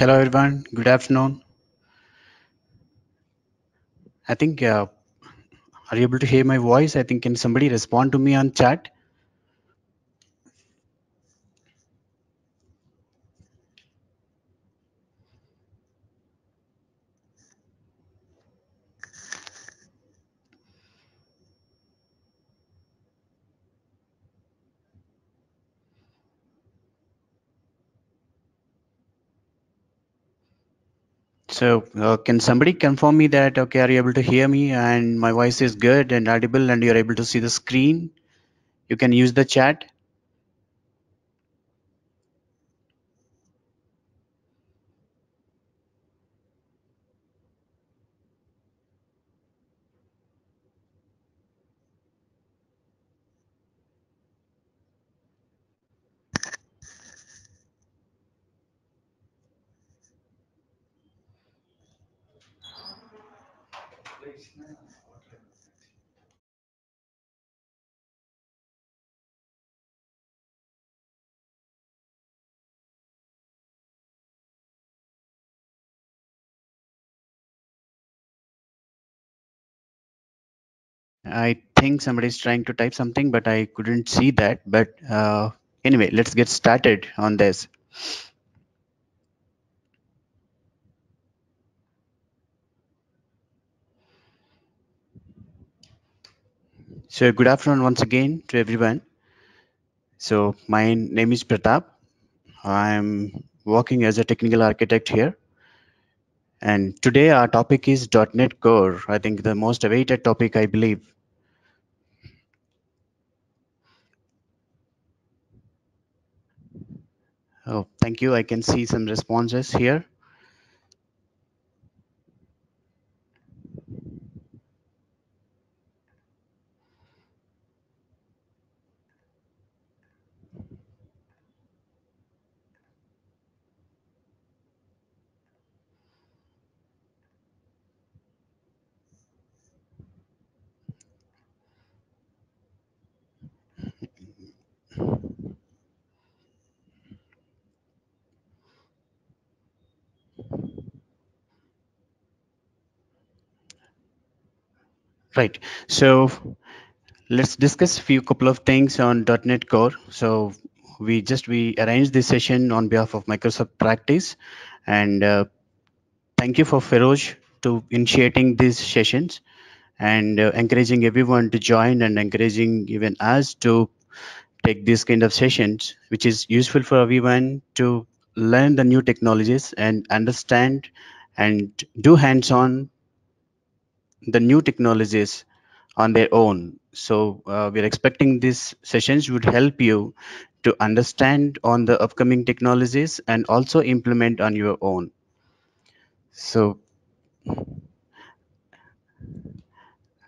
Hello everyone, good afternoon. I think, are you able to hear my voice? I think, can somebody respond to me on chat? So, can somebody confirm me that, okay, are you able to hear me and my voice is good and audible and you're able to see the screen? You can use the chat. I think somebody's trying to type something, but I couldn't see that. But anyway, let's get started on this. So, good afternoon once again to everyone. So, my name is Pratap. I'm working as a technical architect here. And today our topic is .NET Core. I think the most awaited topic, I believe. Oh, thank you. I can see some responses here. Right. So let's discuss a few couple of things on .NET Core. So we arranged this session on behalf of Microsoft Practice, and thank you for Feroz to initiating these sessions and encouraging everyone to join and encouraging even us to take these kind of sessions, which is useful for everyone to learn the new technologies and understand and do hands-on the new technologies on their own. So we're expecting these sessions would help you to understand on the upcoming technologies and also implement on your own. So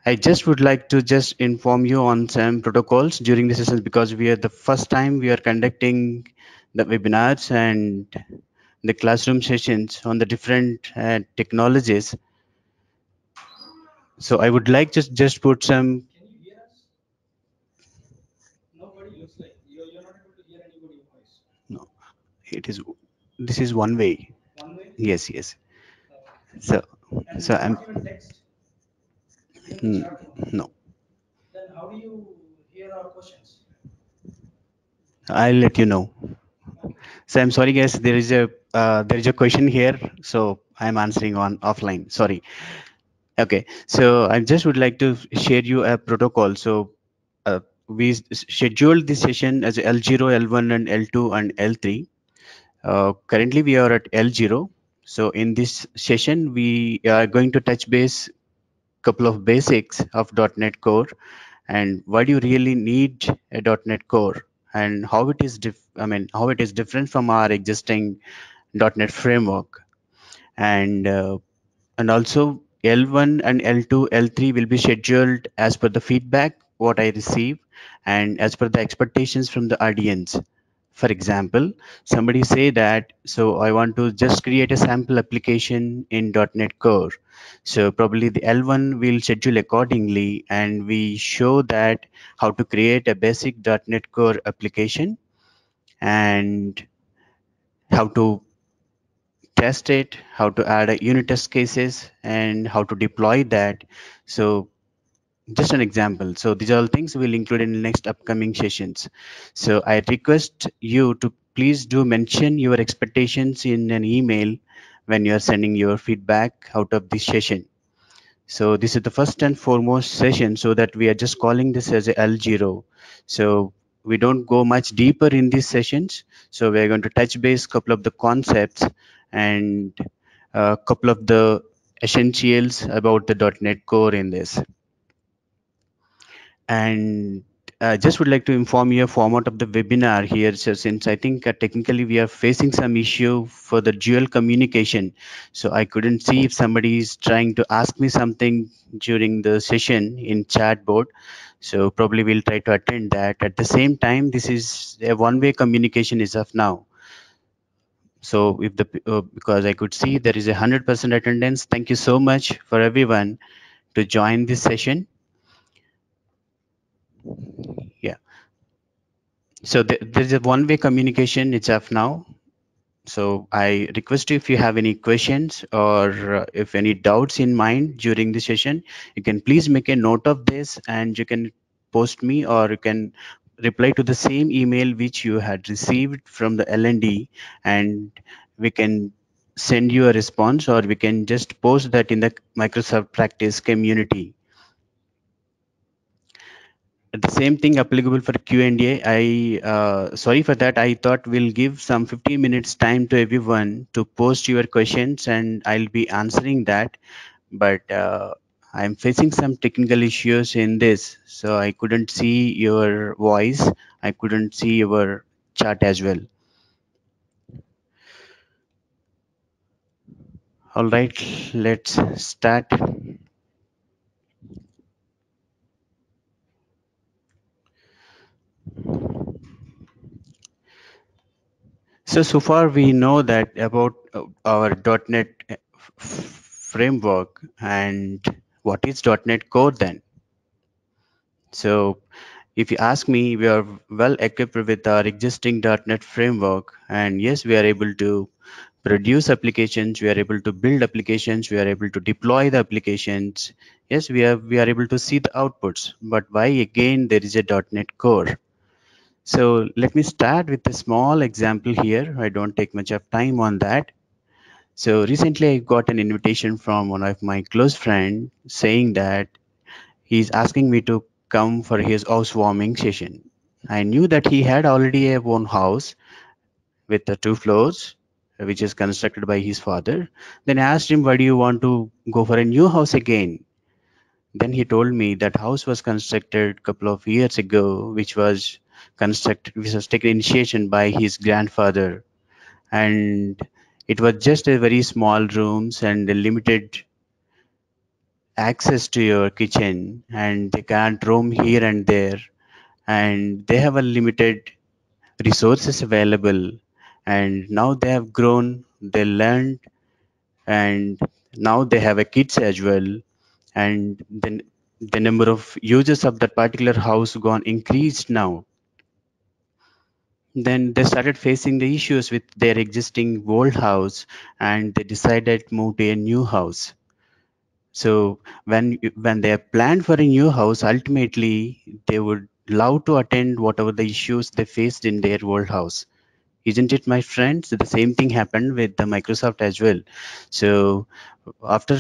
I just would like to just inform you on some protocols during the sessions because we are the first time we are conducting the webinars and the classroom sessions on the different technologies. So I would like just put some. No, it is. This is one way. Yes, yes. So, so I'm. No, I'll let you know. So I'm sorry, guys. There is a question here, so I'm answering on offline. Sorry. Okay. So I just would like to share you a protocol. So scheduled this session as L0, L1, and L2 and L3. Currently, we are at L0. So in this session, we are going to touch base couple of basics of .NET Core and why do you really need a .NET Core and how it is how it is different from our existing .NET framework and and also L1 and L2, L3 will be scheduled as per the feedback what I receive and as per the expectations from the audience. For example, somebody say that, so I want to just create a sample application in .NET Core. So probably the L1 will schedule accordingly and we show that how to create a basic .NET Core application and how to test it, how to add a unit test cases, and how to deploy that. So just an example. So these are all things we'll include in the next upcoming sessions. So I request you to please do mention your expectations in an email when you are sending your feedback out of this session. So this is the first and foremost session, so that we are just calling this as a L0. So we don't go much deeper in these sessions. So we're going to touch base couple of the concepts and a couple of the essentials about the .NET Core in this. And just would like to inform you a format of the webinar here. So since I think technically we are facing some issue for the dual communication, so I couldn't see if somebody is trying to ask me something during the session in chat board. So probably we'll try to attend that. At the same time, this is a one-way communication as of now. So if the because I could see there is 100% attendance. Thank you so much for everyone to join this session. Yeah. So there's a one-way communication. It's off now. So I request you, if you have any questions or if any doubts in mind during the session, you can please make a note of this and you can post me, or you can reply to the same email which you had received from the L&D, and we can send you a response, or we can just post that in the Microsoft Practice community. The same thing applicable for Q&A. Sorry for that. I thought we'll give some 15 minutes time to everyone to post your questions and I'll be answering that. But I'm facing some technical issues in this, so I couldn't see your voice. I couldn't see your chat as well. All right, let's start. So far we know that about our .NET framework, and what is .NET Core then? So if you ask me, we are well equipped with our existing .NET framework, and yes, we are able to produce applications, we are able to build applications, we are able to deploy the applications. Yes, we are able to see the outputs, but why again there is a .NET Core? So let me start with a small example here. I don't take much of time on that. So recently I got an invitation from one of my close friends saying that he's asking me to come for his housewarming session. I knew that he had already a own house with the 2 floors, which is constructed by his father. Then I asked him, why do you want to go for a new house again? Then he told me that house was constructed a couple of years ago, which was taken initiation by his grandfather, and it was just a very small rooms and a limited access to your kitchen, and they can't roam here and there, and they have a limited resources available, and now they have grown, they learned, and now they have a kids as well, and then the number of users of that particular house gone increased now. Then they started facing the issues with their existing old house, and they decided to move to a new house. So when they have planned for a new house, ultimately they would love to attend whatever the issues they faced in their old house. Isn't it, my friends? The same thing happened with the Microsoft as well. So after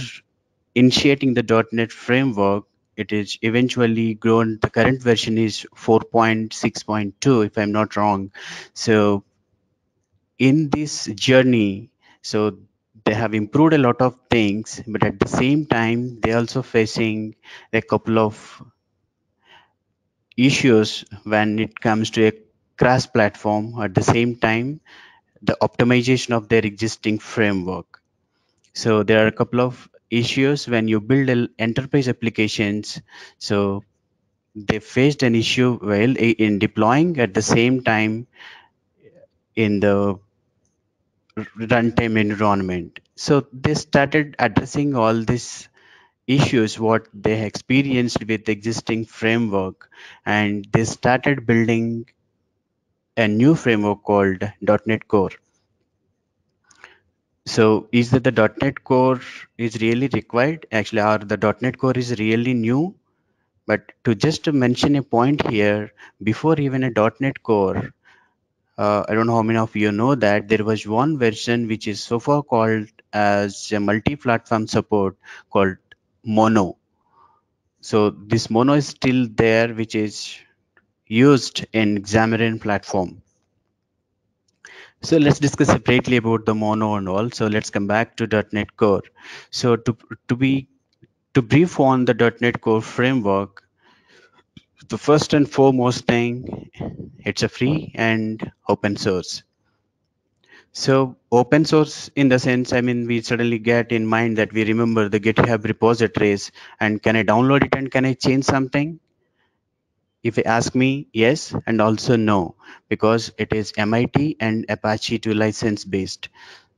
initiating the .NET framework, it is eventually grown. The current version is 4.6.2, if I'm not wrong. So in this journey, so they have improved a lot of things, but at the same time, they're also facing a couple of issues when it comes to a crash platform. At the same time, the optimization of their existing framework. So there are a couple of issues when you build enterprise applications. So they faced an issue while in deploying, at the same time in the runtime environment. So they started addressing all these issues what they experienced with the existing framework, and they started building a new framework called .NET Core. So is that the .NET Core is really required? Actually, or the .NET Core is really new? But to just to mention a point here, before even a .NET Core, I don't know how many of you know that there was one version which is so far called as a multi-platform support called Mono. So this Mono is still there, which is used in Xamarin platform. So let's discuss separately about the Mono and all. So let's come back to .NET Core. So to brief on the .NET Core framework, the first and foremost thing, it's a free and open source. So open source in the sense, I mean, we suddenly get in mind that we remember the GitHub repositories and can I download it and can I change something? If you ask me, yes, and also no, because it is MIT and Apache 2 license based.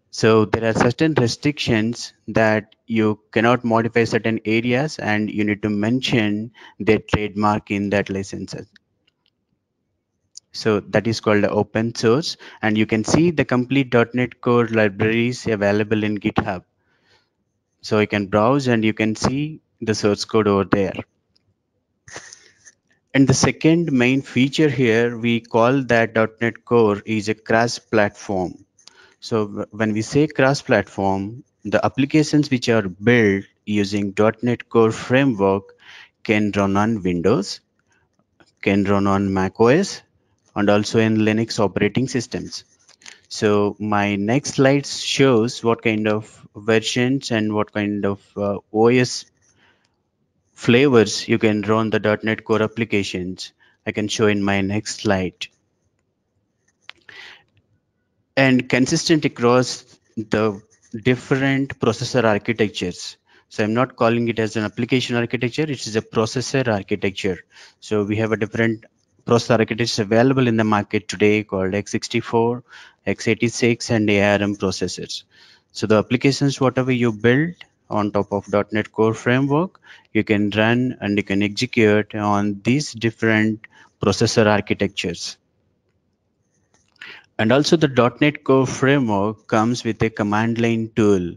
So there are certain restrictions that you cannot modify certain areas and you need to mention their trademark in that license. So that is called open source, and you can see the complete .NET Core libraries available in GitHub. So you can browse and you can see the source code over there. And the second main feature here, we call that .NET Core is a cross platform. So when we say cross platform, the applications which are built using .NET Core framework can run on Windows, can run on Mac OS, and also in Linux operating systems. So my next slide shows what kind of versions and what kind of OS flavors you can run the .NET Core applications. I can show in my next slide. And consistent across the different processor architectures. So I'm not calling it as an application architecture, it is a processor architecture. So we have a different processor architectures available in the market today called x64, x86 and ARM processors. So the applications, whatever you build on top of .NET Core framework, you can run and you can execute on these different processor architectures. And also the .NET Core framework comes with a command line tool.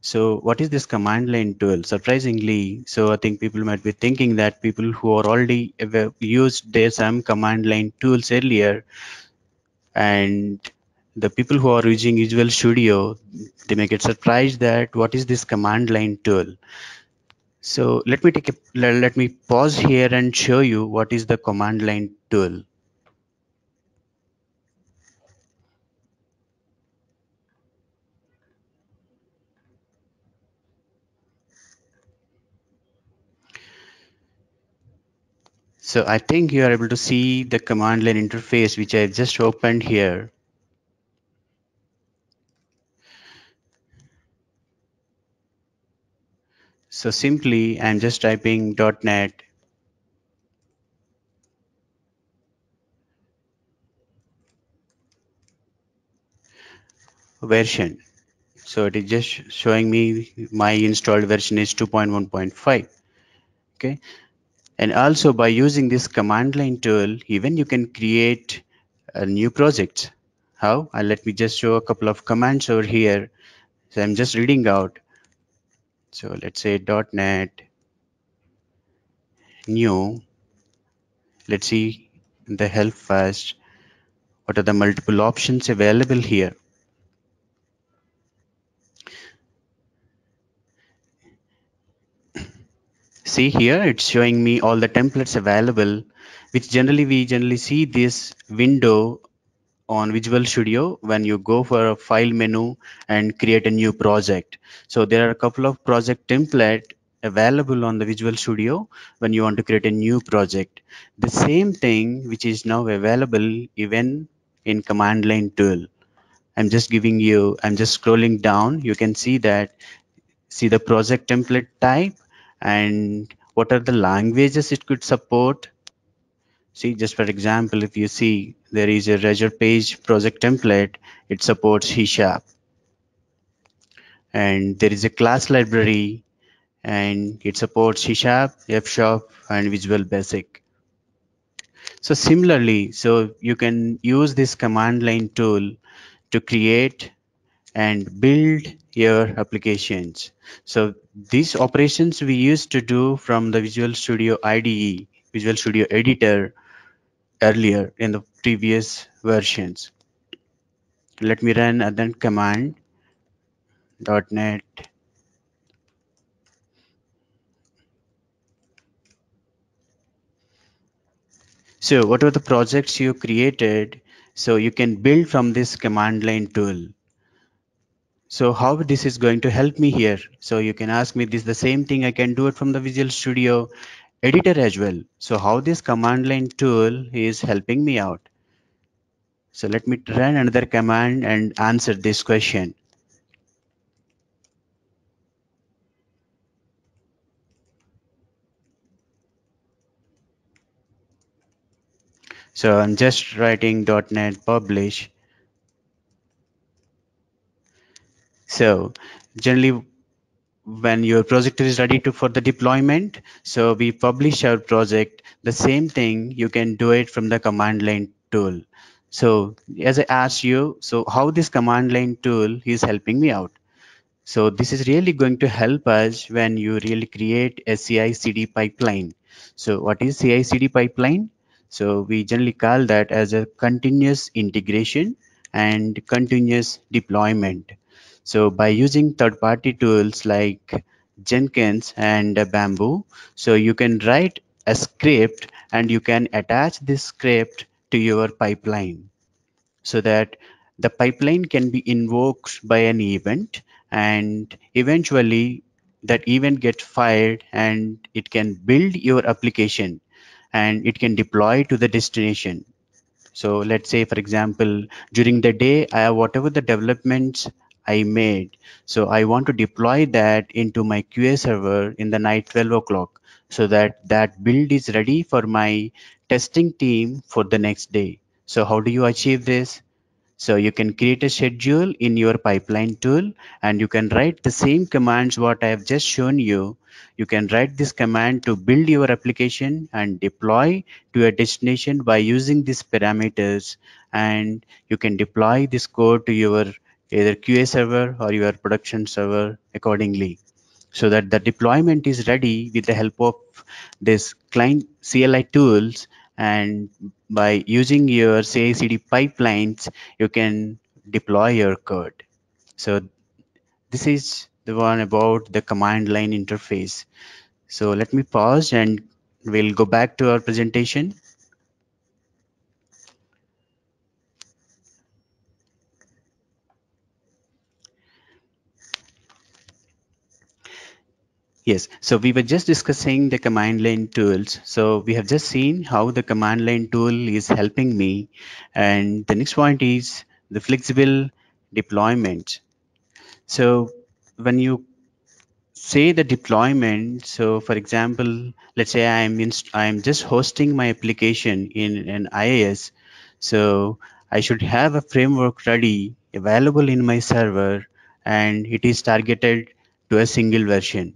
So what is this command line tool? Surprisingly, so I think people might be thinking that people who are already used their some command line tools earlier, and the people who are using Visual Studio, they may get surprised that what is this command line tool? So let me pause here and show you what is the command line tool. So I think you are able to see the command line interface, which I just opened here. So simply, I'm just typing .NET version. So it is just showing me my installed version is 2.1.5. Okay. And also by using this command line tool, even you can create a new project. How? Let me just show a couple of commands over here. So I'm just reading out. So let's say .NET new. Let's see the help first. What are the multiple options available here? See here, it's showing me all the templates available, which we generally see this window on Visual Studio when you go for a file menu and create a new project. So there are a couple of project template available on the Visual Studio when you want to create a new project. The same thing which is now available even in command line tool. I'm just scrolling down. You can see that, see the project template type and what are the languages it could support. See, just for example, if you see there is a Azure Page project template, it supports C#, and there is a class library and it supports C#, F#, and Visual Basic. So similarly, so you can use this command line tool to create and build your applications. So these operations we used to do from the Visual Studio IDE, Visual Studio Editor earlier in the previous versions. Let me run a then command .NET. So whatever the projects you created, so you can build from this command line tool. So how this is going to help me here? So you can ask me this the same thing I can do it from the Visual Studio Editor as well. So how this command line tool is helping me out? So let me run another command and answer this question. So I'm just writing .NET publish. So generally when your project is ready for the deployment, so we publish our project. The same thing you can do it from the command line tool. So as I asked you, so how this command line tool is helping me out? So this is really going to help us when you really create a CI/CD pipeline. So what is CI/CD pipeline? So we generally call that as a continuous integration and continuous deployment. So by using third-party tools like Jenkins and Bamboo, so you can write a script and you can attach this script to your pipeline so that the pipeline can be invoked by an event, and eventually that event gets fired and it can build your application and it can deploy to the destination. So let's say, for example, during the day, I have whatever the developments I made. So I want to deploy that into my QA server in the night 12 o'clock so that that build is ready for my testing team for the next day. So how do you achieve this? So you can create a schedule in your pipeline tool and you can write the same commands what I have just shown you. You can write this command to build your application and deploy to a destination by using these parameters, and you can deploy this code to your either QA server or your production server accordingly so that the deployment is ready with the help of this client CLI tools. And by using your CI/CD pipelines, you can deploy your code. So this is the one about the command line interface. So let me pause and we'll go back to our presentation. Yes, so we were just discussing the command line tools. So we have just seen how the command line tool is helping me. And the next point is the flexible deployment. So when you say the deployment, so for example, let's say I'm just hosting my application in an IaaS. So I should have a framework ready, available in my server, and it is targeted to a single version.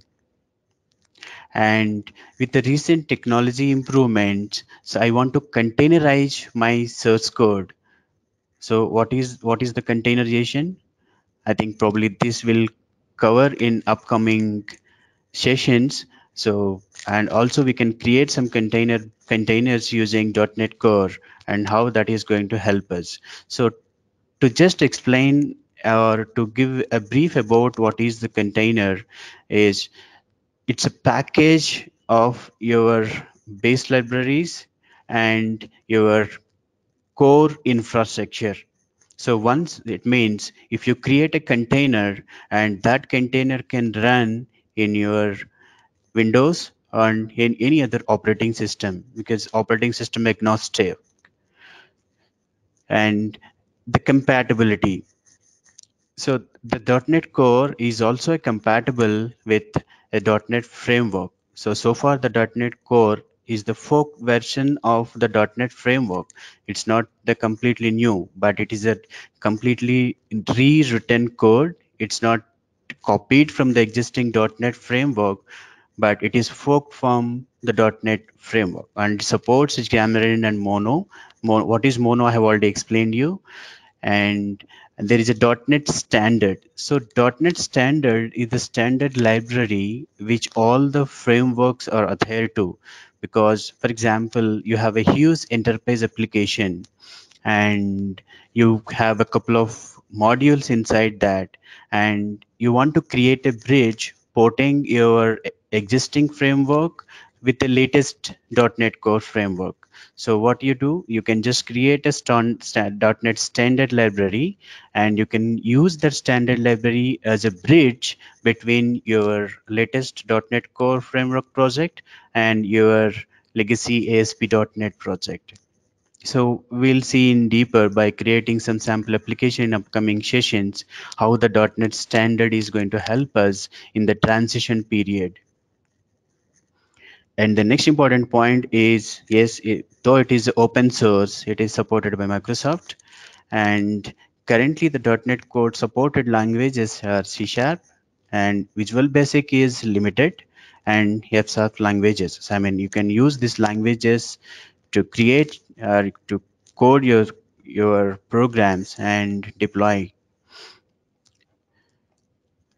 And with the recent technology improvements, so I want to containerize my source code. So what is the containerization? I think probably this will cover in upcoming sessions. So and also we can create some containers using .NET Core and how that is going to help us. So to just explain or to give a brief about what is the container is, it's a package of your base libraries and your core infrastructure. So once it means if you create a container and that container can run in your Windows and in any other operating system because operating system agnostic, and the compatibility. So the .NET Core is also compatible with a .NET framework. So far the .NET Core is the fork version of the .NET framework. It's not the completely new, but it is a completely rewritten code. It's not copied from the existing .NET framework, but it is forked from the .NET framework and supports Xamarin and Mono. What is Mono? I have already explained you. and there is a .NET standard. So .NET standard is the standard library which all the frameworks are adhered to. Because, for example, you have a huge enterprise application and you have a couple of modules inside that, and you want to create a bridge porting your existing framework with the latest .NET Core framework. So what you do, you can just create a .NET standard library, and you can use that standard library as a bridge between your latest .NET Core framework project and your legacy ASP.NET project. So we'll see in deeper by creating some sample application in upcoming sessions how the .NET standard is going to help us in the transition period. And the next important point is, yes, though it is open source, it is supported by Microsoft. And currently the .NET Core supported languages are C Sharp, and Visual Basic is limited, and F Sharp languages. So, I mean, you can use these languages to create to code your programs and deploy.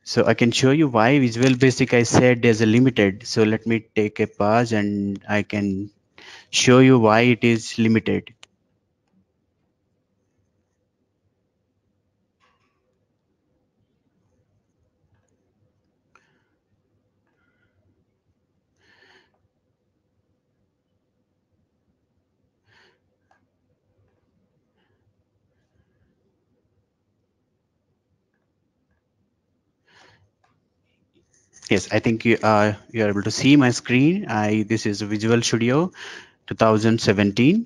So I can show you why Visual Basic I said there's a limited. So let me take a pause and I can show you why it is limited. Yes, I think you are able to see my screen. This is Visual Studio 2017.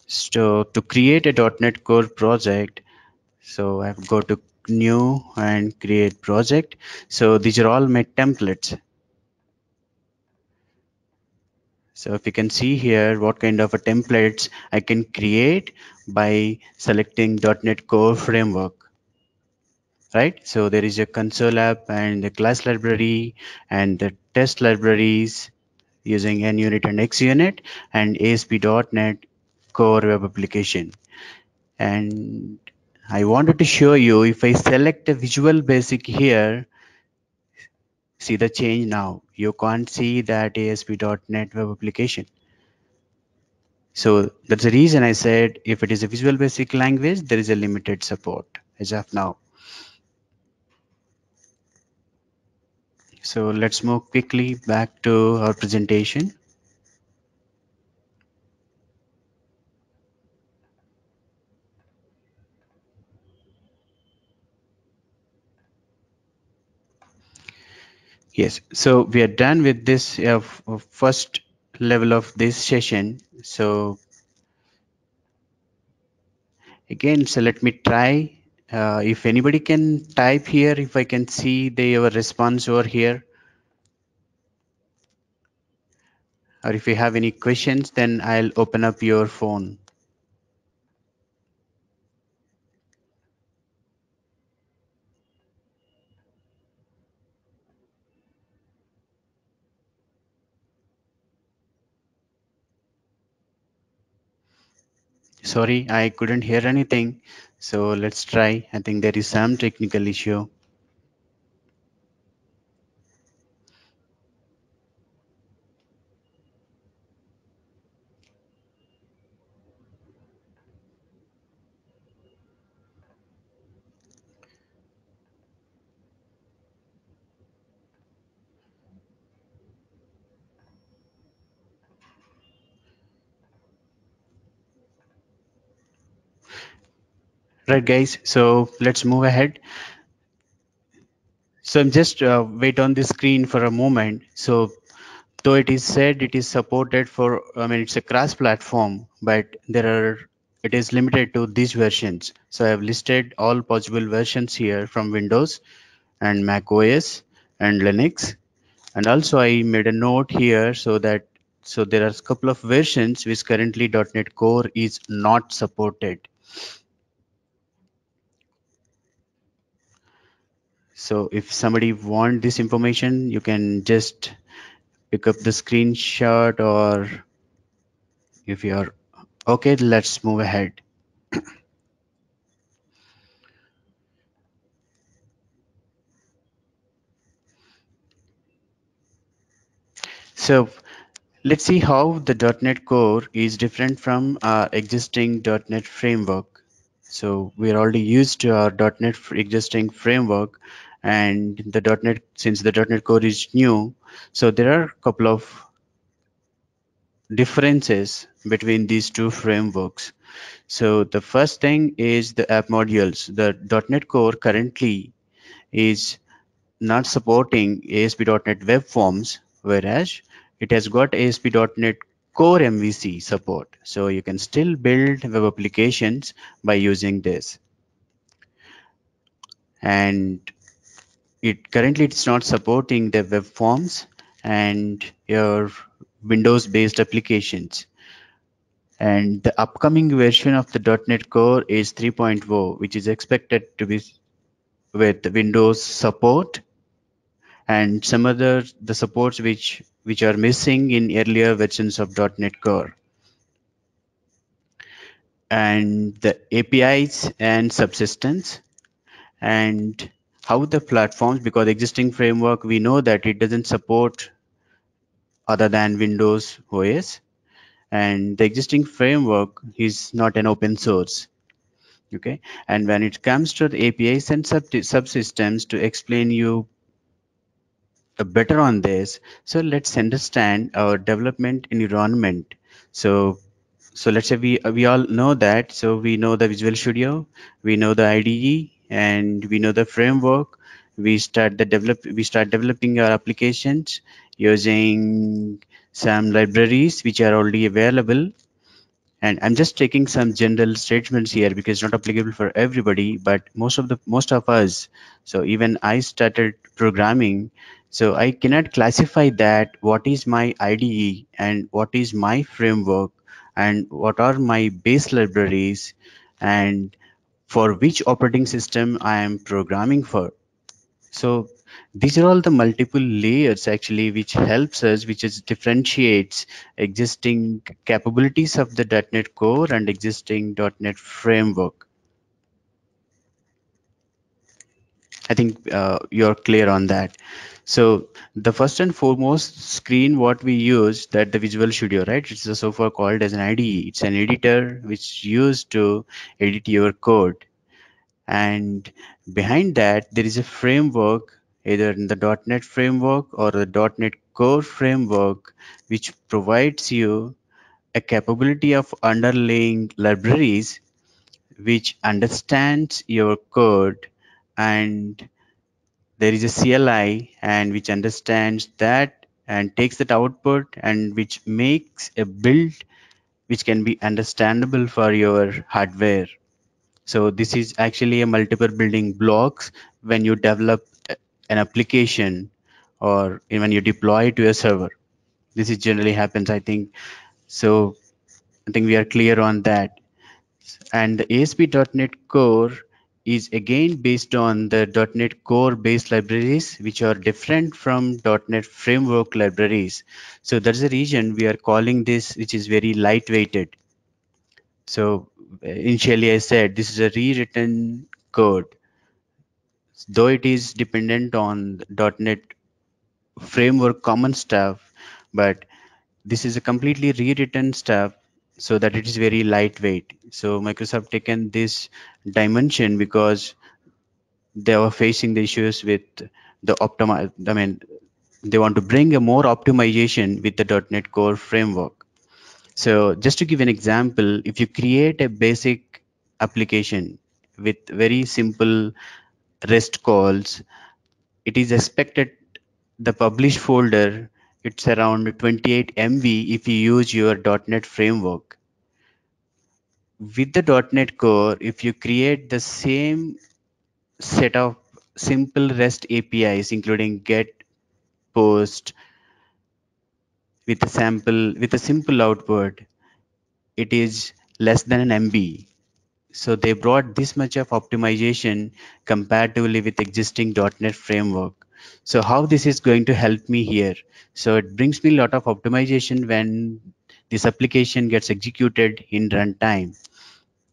So to create a .NET Core project, so I have go to new and create project. So these are all my templates. So if you can see here what kind of a templates I can create by selecting .NET Core framework, right? So there is a console app and the class library and the test libraries using NUnit and XUnit and ASP.NET Core Web Application. And I wanted to show you, if I select a Visual Basic here, see the change now. You can't see that ASP.NET Web Application. So that's the reason I said if it is a Visual Basic language, there is a limited support as of now. So let's move quickly back to our presentation. Yes, so we are done with this first level of this session. So again, so let me try. If anybody can type here, if I can see your response over here, or if you have any questions, then I'll open up your phone. Sorry, I couldn't hear anything. So let's try. I think there is some technical issue. Right, guys. So let's move ahead. So I'm just wait on the screen for a moment. So though it is said it is supported for, I mean, it's a cross platform, but it is limited to these versions. So I have listed all possible versions here from Windows and Mac OS and Linux. And also I made a note here so there are a couple of versions which currently .NET Core is not supported. So if somebody want this information, you can just pick up the screenshot, or if you are okay, let's move ahead. So let's see how the .NET Core is different from our existing .NET framework. So we are already used to our .NET existing framework, and the .NET, since the .NET Core is new, so there are a couple of differences between these two frameworks. So the first thing is the app modules. The .NET Core currently is not supporting ASP.NET Web Forms, whereas it has got ASP.NET Core MVC support. So you can still build web applications by using this. And it currently it's not supporting the web forms and your Windows-based applications. And the upcoming version of the .NET Core is 3.0, which is expected to be with Windows support and some other the supports which are missing in earlier versions of .NET Core. And the APIs and subsystems and how the platforms, because existing framework we know that it doesn't support other than Windows OS, and the existing framework is not an open source. Okay, and when it comes to the APIs and subsystems, to explain you better on this, so let's understand our development environment. So let's say we all know that. So we know the Visual Studio, we know the IDE, and we know the framework. We start developing our applications using some libraries which are already available. And I'm just taking some general statements here because it's not applicable for everybody, but most of us. So even I started programming, so I cannot classify that what is my IDE and what is my framework and what are my base libraries and for which operating system I am programming for. So these are all the multiple layers actually which helps us, which is differentiates existing capabilities of the .NET Core and existing .NET framework. I think you're clear on that. So the first and foremost screen what we use, that the Visual Studio, right? It's also called as an IDE. It's an editor which used to edit your code. And behind that there is a framework, either in the .NET framework or the .NET Core framework, which provides you a capability of underlying libraries which understands your code, and there is a CLI and which understands that and takes that output and which makes a build which can be understandable for your hardware. So this is actually a multiple building blocks when you develop an application or when you deploy to a server. This is generally happens, I think. So I think we are clear on that. And the ASP.NET Core is again based on the .NET Core based libraries, which are different from .NET Framework libraries. So that's the reason we are calling this, which is very lightweighted. So initially I said this is a rewritten code, though it is dependent on .NET framework common stuff, but this is a completely rewritten stuff so that it is very lightweight. So Microsoft taken this dimension because they were facing the issues with the I mean, they want to bring a more optimization with the .NET Core framework. So just to give an example, if you create a basic application with very simple REST calls, it is expected the publish folder, it's around 28 MB if you use your .NET framework. With the .NET Core, if you create the same set of simple REST APIs, including get, post, with a simple output, it is less than an MB. So they brought this much of optimization comparatively with existing .NET framework. So how this is going to help me here? So it brings me a lot of optimization when this application gets executed in runtime.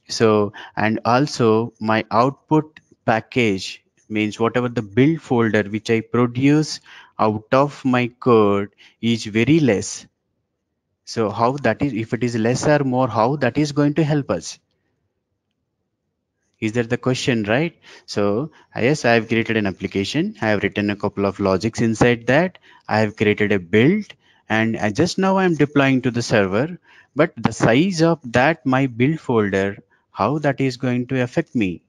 So, and also my output package, means whatever the build folder which I produce out of my code is very less. So how that is, if it is less or more, how that is going to help us? Is that the question, right? So yes, I have created an application. I have written a couple of logics inside that. I have created a build, and I just now I'm deploying to the server. But the size of that my build folder, how that is going to affect me?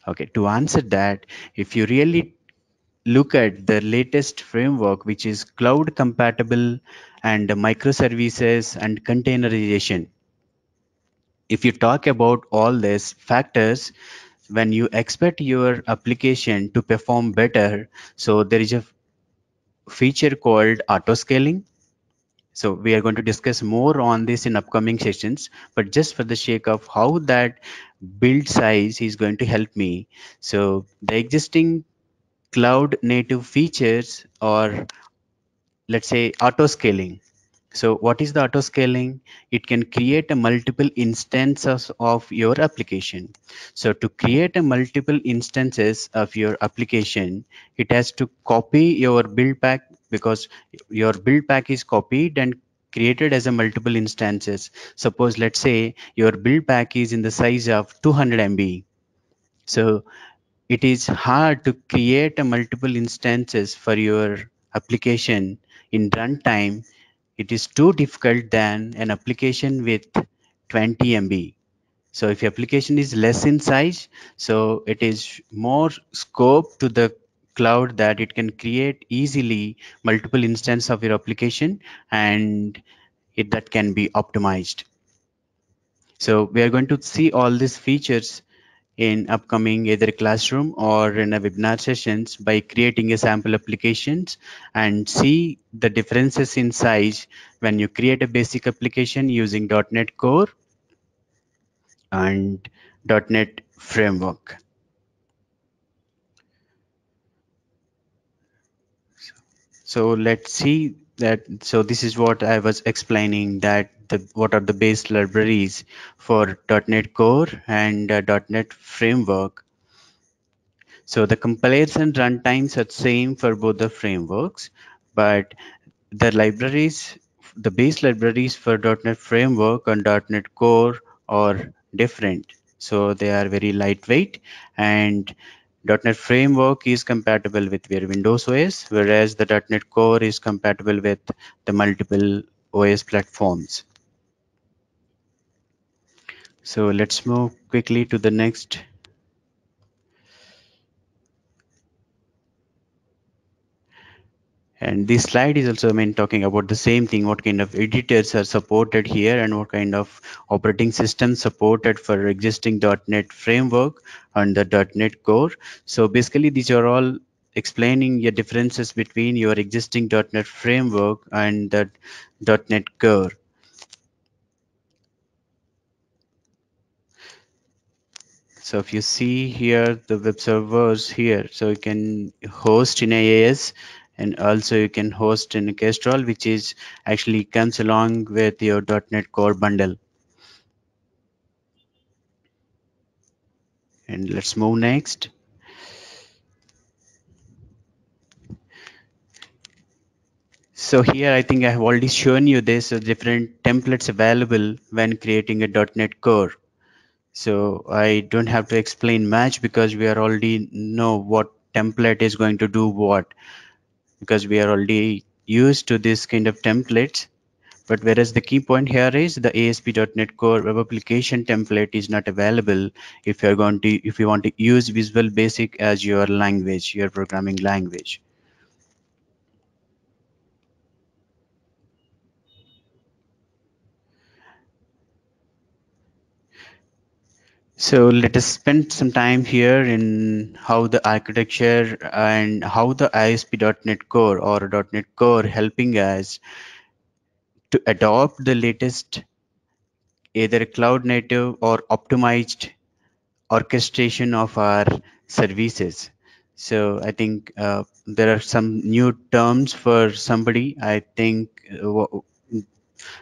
Okay, to answer that, if you really look at the latest framework, which is cloud compatible and microservices and containerization, if you talk about all these factors, when you expect your application to perform better, so there is a feature called auto scaling. So we are going to discuss more on this in upcoming sessions, but just for the sake of how that build size is going to help me. So the existing cloud native features, or let's say auto scaling. So what is the auto scaling? It can create a multiple instances of your application. So to create a multiple instances of your application, it has to copy your build pack, because your build pack is copied and created as a multiple instances. Suppose let's say your build pack is in the size of 200 MB. So it is hard to create a multiple instances for your application in runtime. It is too difficult than an application with 20 MB. So if your application is less in size, so it is more scope to the cloud that it can create easily multiple instances of your application, and that can be optimized. So we are going to see all these features in upcoming either classroom or in a webinar sessions by creating a sample applications and see the differences in size when you create a basic application using .NET Core and .NET Framework. So let's see that. So this is what I was explaining, that what are the base libraries for .NET Core and .NET Framework. So the comparison runtimes are same for both the frameworks, but the libraries, the base libraries for .NET Framework and .NET Core are different. So they are very lightweight, and .NET Framework is compatible with your Windows OS, whereas the .NET Core is compatible with the multiple OS platforms. So let's move quickly to the next. And this slide is also talking about the same thing, what kind of editors are supported here and what kind of operating system supported for existing .NET framework and the .NET Core. So basically these are all explaining the differences between your existing .NET framework and the .NET Core. So if you see here the web servers here, so you can host in AAS, and also you can host in Kestrel, which is actually comes along with your .NET Core bundle. And let's move next. So here I think I have already shown you this different templates available when creating a .NET Core. So I don't have to explain much because we are already know what template is going to do what, because we are already used to this kind of templates. But whereas the key point here is the ASP.NET Core Web Application template is not available if you're going to, if you want to use Visual Basic as your language, your programming language. So let us spend some time here in how the architecture and how the ASP.NET Core or .NET Core helping us to adopt the latest either cloud native or optimized orchestration of our services. So I think there are some new terms for somebody. I think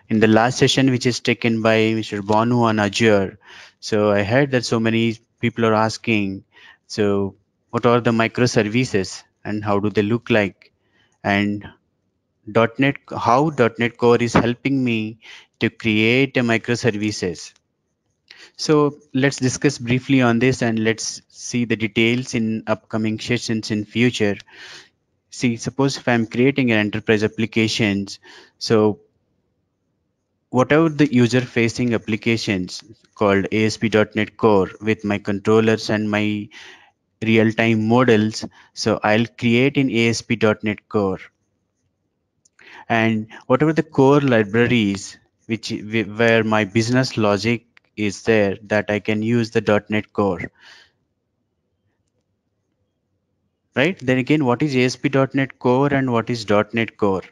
in the last session, which is taken by Mr. Bonu on Azure. So I heard that so many people are asking, so what are the microservices and how do they look like? And .NET, how .NET Core is helping me to create a microservices. So let's discuss briefly on this and let's see the details in upcoming sessions in future. See, suppose if I'm creating an enterprise applications, so whatever the user facing applications called ASP.NET Core with my controllers and my real-time models, so I'll create in ASP.NET Core. And whatever the core libraries where my business logic is there, that I can use the .NET Core, right? Then again, what is ASP.NET Core and what is .NET Core,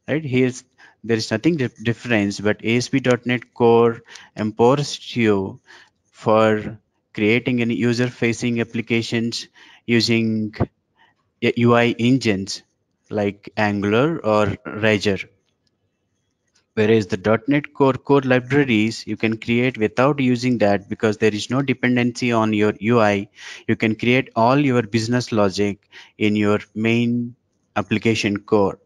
right? There is nothing difference, but ASP.NET Core empowers you for creating any user-facing applications using UI engines like Angular or Razor. Whereas the .NET Core libraries you can create without using that, because there is no dependency on your UI. You can create all your business logic in your main application core,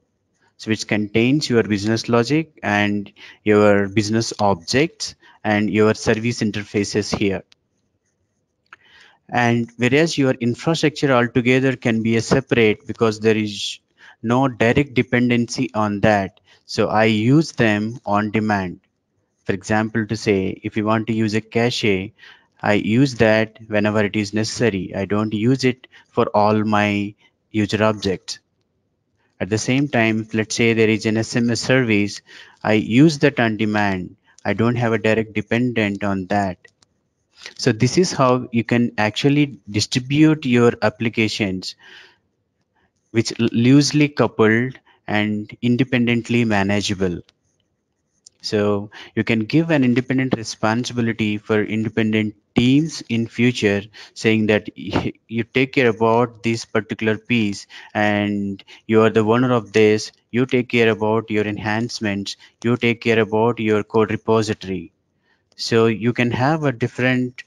so which contains your business logic and your business objects and your service interfaces here. And whereas your infrastructure altogether can be a separate, because there is no direct dependency on that. So I use them on demand. For example, to say, if you want to use a cache, I use that whenever it is necessary. I don't use it for all my user objects. At the same time, let's say there is an SMS service, I use that on demand. I don't have a direct dependent on that. So this is how you can actually distribute your applications, which loosely coupled and independently manageable. So you can give an independent responsibility for independent teams in future, saying that you take care about this particular piece and you are the owner of this. You take care about your enhancements. You take care about your code repository. So you can have a different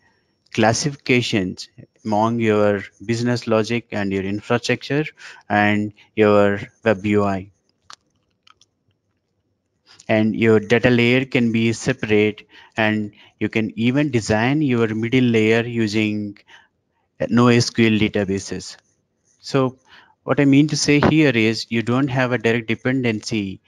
classifications among your business logic and your infrastructure and your web UI. And your data layer can be separate, and you can even design your middle layer using NoSQL databases. So what I mean to say here is you don't have a direct dependency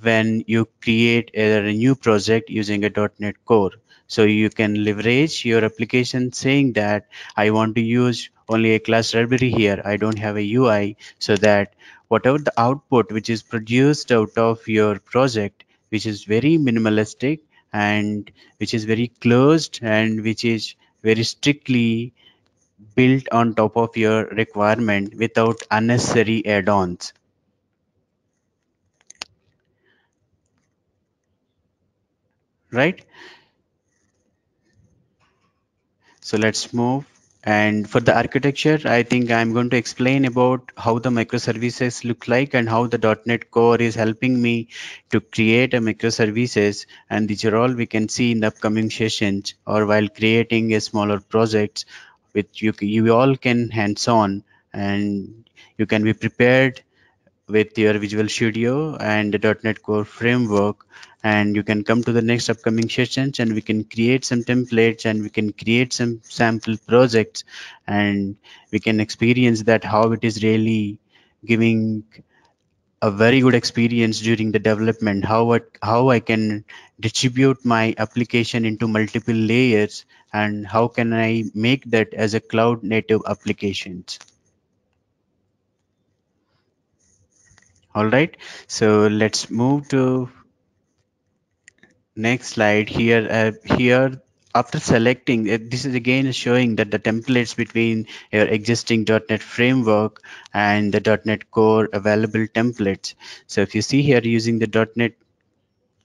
when you create a new project using a .NET Core. So you can leverage your application saying that I want to use only a class library here. I don't have a UI, so that whatever the output which is produced out of your project, which is very minimalistic and which is very closed and which is very strictly built on top of your requirement without unnecessary add-ons, right? So let's move. And for the architecture, I think I'm going to explain about how the microservices look like and how the .NET Core is helping me to create a microservices. And these are all we can see in the upcoming sessions or while creating a smaller projects, which you all can hands-on and you can be prepared with your Visual Studio and the .NET Core framework, and you can come to the next upcoming sessions and we can create some templates and we can create some sample projects and we can experience that how it is really giving a very good experience during the development, how I can distribute my application into multiple layers and how can I make that as a cloud native applications. All right, so let's move to next slide here. Here, after selecting, this is again showing that the templates between your existing .NET framework and the .NET Core available templates. So if you see here using the .NET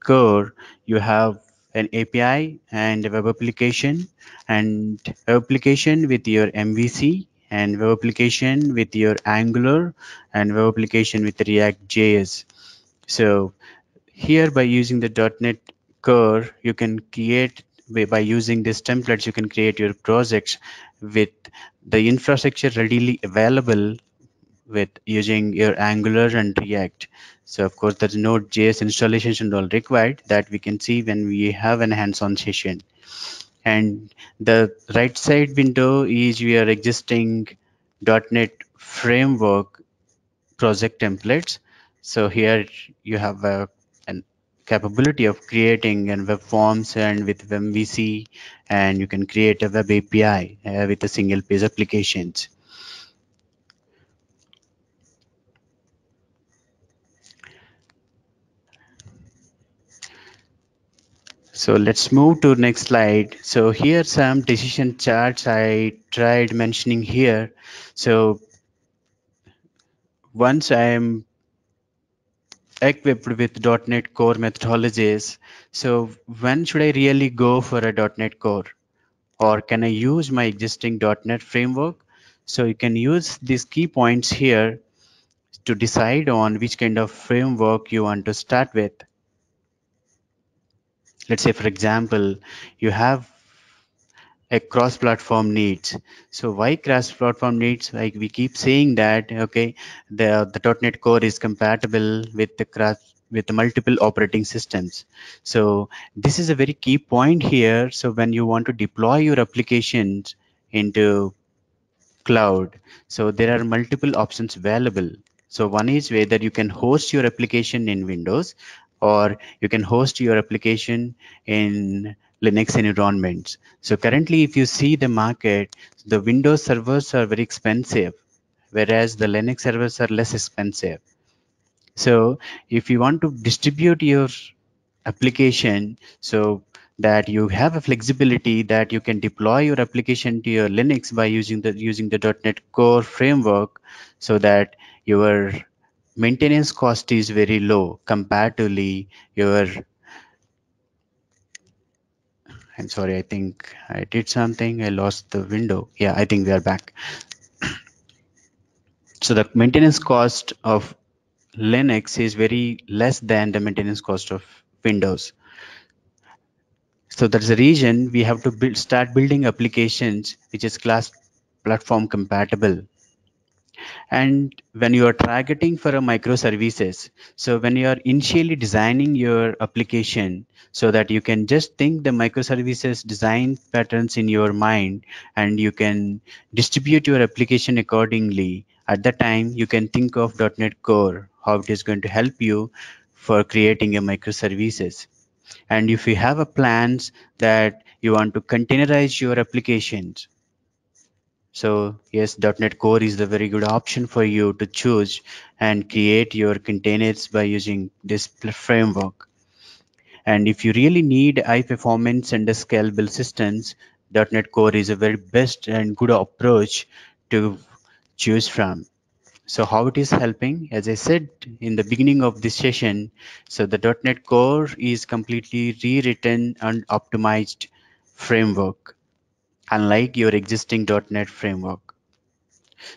Core, you have an API and a web application, and web application with your MVC, and web application with your Angular, and web application with React JS. So here by using the .NET Core, you can create by using these templates, you can create your projects with the infrastructure readily available with using your Angular and React. So of course, there's no JS installation and all required that we can see when we have an hands-on session. And the right side window is your existing .NET framework project templates. So here you have an capability of creating and web forms and with MVC, and you can create a web API with a single page applications. So let's move to next slide. So here some decision charts I tried mentioning here. So once I'm equipped with .NET Core methodologies, so when should I really go for a .NET Core? Or can I use my existing .NET framework? So you can use these key points here to decide on which kind of framework you want to start with. Let's say, for example, you have a cross-platform needs. So why cross-platform needs? Like we keep saying that, okay, the .NET Core is compatible with the multiple operating systems. So this is a very key point here. So when you want to deploy your applications into cloud, so there are multiple options available. So one is whether you can host your application in Windows or you can host your application in Linux environments. So currently, if you see the market, the Windows servers are very expensive, whereas the Linux servers are less expensive. So if you want to distribute your application so that you have a flexibility that you can deploy your application to your Linux by using the .NET Core framework, so that your maintenance cost is very low comparatively your I'm sorry, I think I did something. I lost the window. Yeah, I think we are back. So the maintenance cost of Linux is very less than the maintenance cost of Windows. So that's the reason we have to start building applications which is class platform compatible. And when you are targeting for a microservices, so when you are initially designing your application, so that you can just think the microservices design patterns in your mind and you can distribute your application accordingly. At that time, you can think of .NET Core, how it is going to help you for creating a microservices. And if you have a plans that you want to containerize your applications, so yes, .NET Core is the very good option for you to choose and create your containers by using this framework. And if you really need high performance and scalable systems, .NET Core is a very best and good approach to choose from. So how it is helping? As I said in the beginning of this session, so the .NET Core is completely rewritten and optimized framework, unlike your existing .NET framework.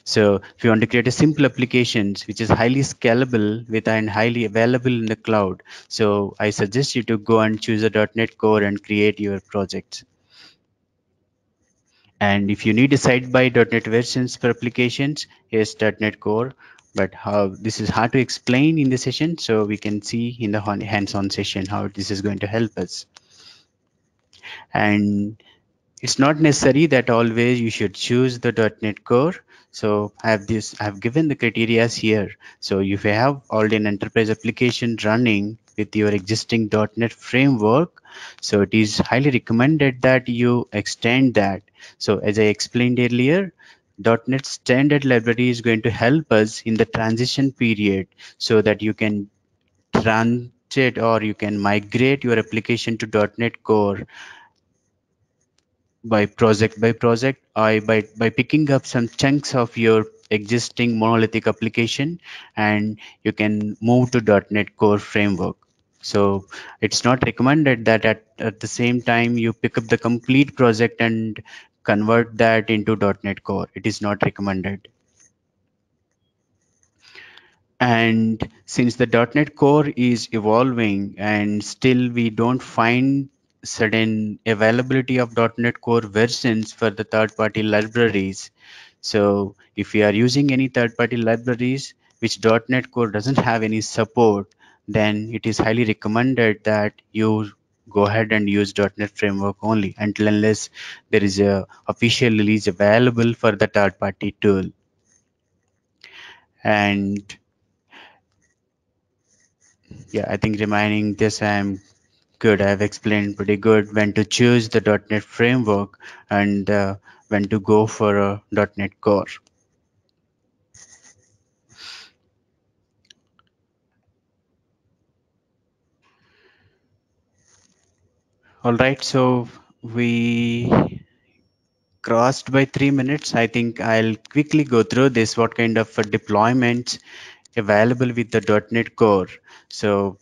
So if you want to create a simple applications which is highly scalable with and highly available in the cloud, so I suggest you to go and choose a .NET Core and create your projects. And if you need a site-by.NET versions for applications, here's .NET Core. But how this is hard to explain in the session, so we can see in the hands-on session how this is going to help us. And it's not necessary that always you should choose the .NET Core. So I have given the criteria here. So if you have already an enterprise application running with your existing .NET framework, so it is highly recommended that you extend that. So as I explained earlier, .NET standard library is going to help us in the transition period so that you can transit or you can migrate your application to .NET Core by project, by picking up some chunks of your existing monolithic application, and you can move to .NET Core framework. So it's not recommended that at the same time you pick up the complete project and convert that into .NET Core. It is not recommended. And since the .NET Core is evolving and still we don't find certain availability of .NET Core versions for the third-party libraries. So if you are using any third-party libraries which .NET Core doesn't have any support, then it is highly recommended that you go ahead and use .NET Framework only until unless there is a official release available for the third-party tool. And yeah, I think remaining this, I'm good. I've explained pretty good when to choose the .NET framework and when to go for a .NET Core. All right, so we crossed by 3 minutes. I think I'll quickly go through this, what kind of deployments available with the .NET Core. So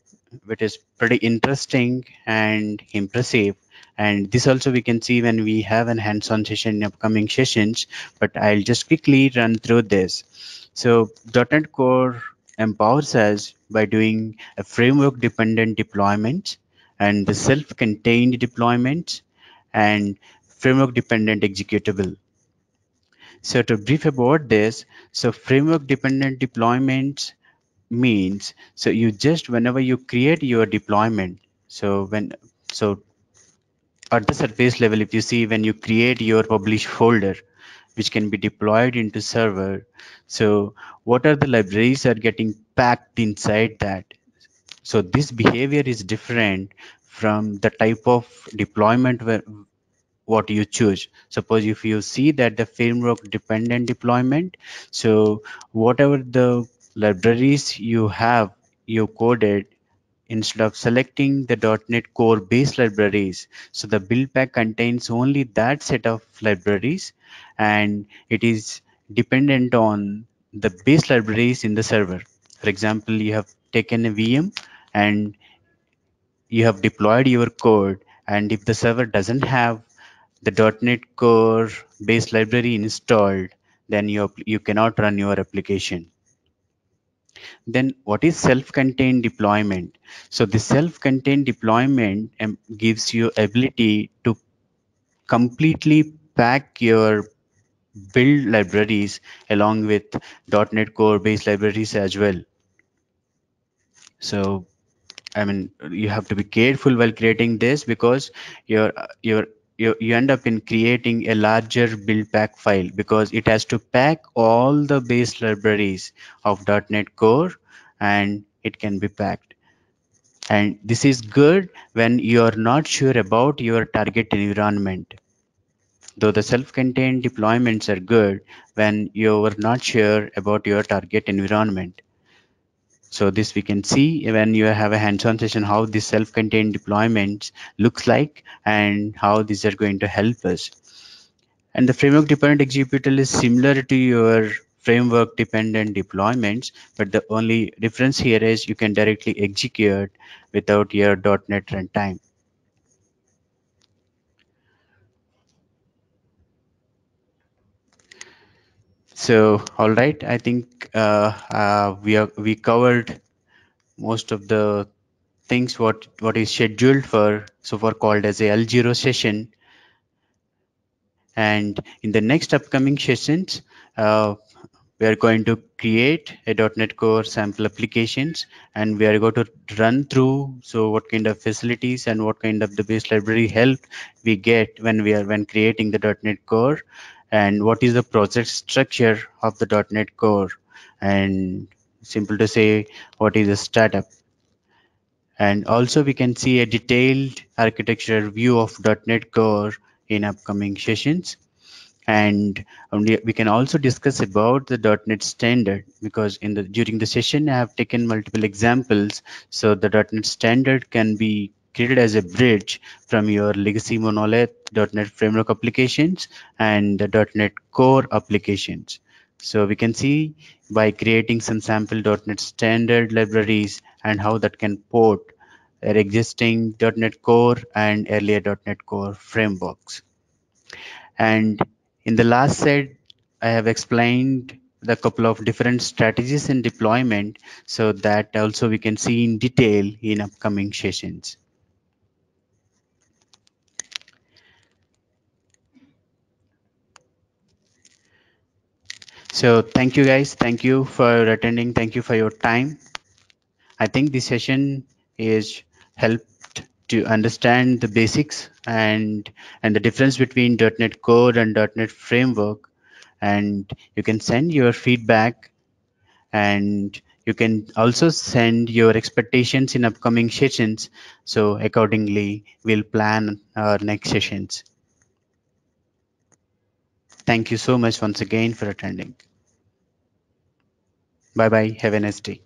it is pretty interesting and impressive. And this also we can see when we have an hands-on session in upcoming sessions, but I'll just quickly run through this. So .NET Core empowers us by doing a framework dependent deployment and the self-contained deployment and framework dependent executable. So to brief about this, so framework dependent deployments means, so you just whenever you create your deployment, so at the surface level, if you see when you create your publish folder which can be deployed into server, so what are the libraries are getting packed inside that. So this behavior is different from the type of deployment where what you choose. Suppose if you see that the framework dependent deployment, so whatever the libraries you have, you coded instead of selecting the .NET Core base libraries. So the build pack contains only that set of libraries and it is dependent on the base libraries in the server. For example, you have taken a VM and you have deployed your code, and if the server doesn't have the .NET Core base library installed, then you cannot run your application. Then what is self-contained deployment? So the self-contained deployment gives you ability to completely pack your build libraries along with .NET Core base libraries as well. So I mean, you have to be careful while creating this because you're you're you end up in creating a larger build pack file because it has to pack all the base libraries of .NET Core and it can be packed. And this is good when you're not sure about your target environment. Though the self-contained deployments are good when you're not sure about your target environment. So this we can see when you have a hands-on session how this self-contained deployments looks like and how these are going to help us. And the framework dependent executable is similar to your framework dependent deployments, but the only difference here is you can directly execute without your .NET runtime. So all right, I think we covered most of the things what is scheduled for so far called as a L0 session. And in the next upcoming sessions, we are going to create a .NET Core sample applications, and we are going to run through so what kind of facilities and what kind of the base library help we get when creating the .NET Core, and what is the project structure of the .NET Core, and simple to say what is a startup. And also we can see a detailed architecture view of .NET Core in upcoming sessions. And we can also discuss about the .NET standard because during the session I have taken multiple examples. So the .NET standard can be created as a bridge from your legacy monolith .NET framework applications and the .NET core applications. So we can see by creating some sample .NET standard libraries and how that can port our existing .NET core and earlier .NET core frameworks. And in the last slide, I have explained the couple of different strategies in deployment so that also we can see in detail in upcoming sessions. So thank you guys. Thank you for attending. Thank you for your time. I think this session is helped to understand the basics and the difference between .NET Core and .NET Framework. And you can send your feedback, and you can also send your expectations in upcoming sessions. So accordingly, we'll plan our next sessions. Thank you so much once again for attending. Bye bye. Have a nice day.